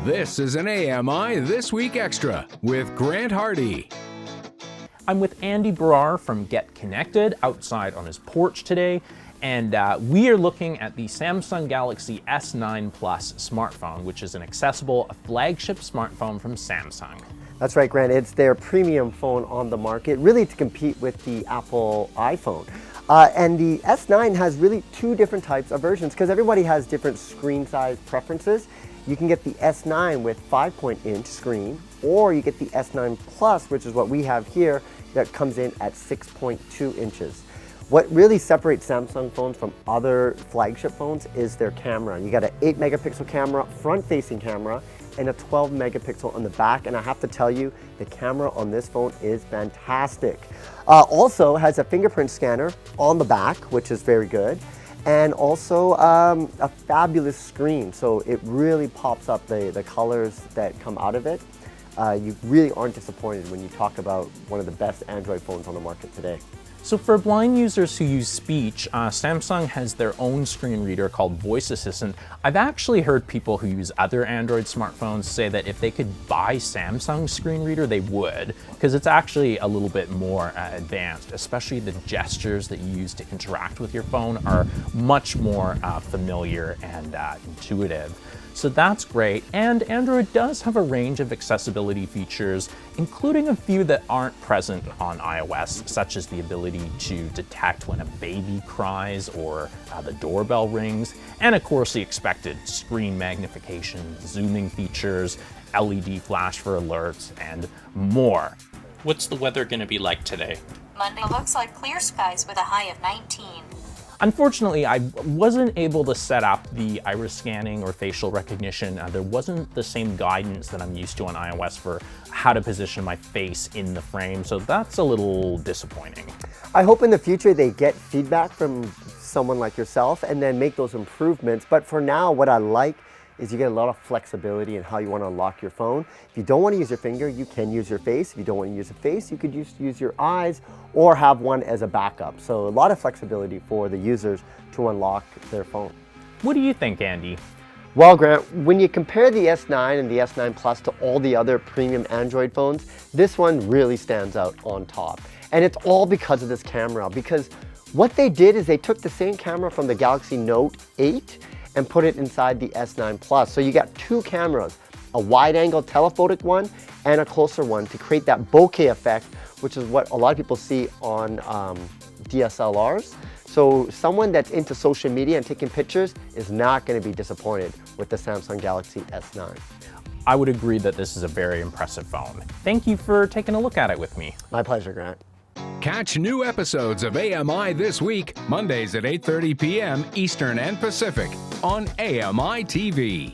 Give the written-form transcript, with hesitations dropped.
This is an AMI This Week Extra with Grant Hardy. I'm with Andy Baryer from GetConnected outside on his porch today, and we are looking at the Samsung Galaxy S9 Plus smartphone, which is an accessible flagship smartphone from Samsung. That's right, Grant. It's their premium phone on the market, really to compete with the Apple iPhone. And the S9 has really two different types of versions because everybody has different screen size preferences. You can get the S9 with 5-inch screen, or you get the S9 Plus, which is what we have here, that comes in at 6.2 inches. What really separates Samsung phones from other flagship phones is their camera. You got an 8-megapixel camera, front-facing camera, and a 12-megapixel on the back, and I have to tell you, the camera on this phone is fantastic. Also has a fingerprint scanner on the back, which is very good, and also a fabulous screen, so it really pops up the colors that come out of it. You really aren't disappointed when you talk about one of the best Android phones on the market today. So for blind users who use speech, Samsung has their own screen reader called Voice Assistant. I've actually heard people who use other Android smartphones say that if they could buy Samsung's screen reader, they would, because it's actually a little bit more advanced, especially the gestures that you use to interact with your phone are much more familiar and intuitive. So that's great, and Android does have a range of accessibility features, including a few that aren't present on iOS, such as the ability to detect when a baby cries or the doorbell rings, and of course the expected screen magnification, zooming features, LED flash for alerts, and more. What's the weather going to be like today? Monday looks like clear skies with a high of 19. Unfortunately, I wasn't able to set up the iris scanning or facial recognition. There wasn't the same guidance that I'm used to on iOS for how to position my face in the frame, so that's a little disappointing. I hope in the future they get feedback from someone like yourself and then make those improvements, but for now, what I like is you get a lot of flexibility in how you want to unlock your phone. If you don't want to use your finger, you can use your face. If you don't want to use a face, you could use your eyes or have one as a backup. So a lot of flexibility for the users to unlock their phone. What do you think, Andy? Well, Grant, when you compare the S9 and the S9 Plus to all the other premium Android phones, this one really stands out on top. And it's all because of this camera, because what they did is they took the same camera from the Galaxy Note 8 and put it inside the S9 Plus. So you got two cameras, a wide-angle telephotic one and a closer one to create that bokeh effect, which is what a lot of people see on DSLRs. So someone that's into social media and taking pictures is not going to be disappointed with the Samsung Galaxy S9. I would agree that this is a very impressive phone. Thank you for taking a look at it with me. My pleasure, Grant. Catch new episodes of AMI This Week, Mondays at 8:30 p.m. Eastern and Pacific on AMI TV.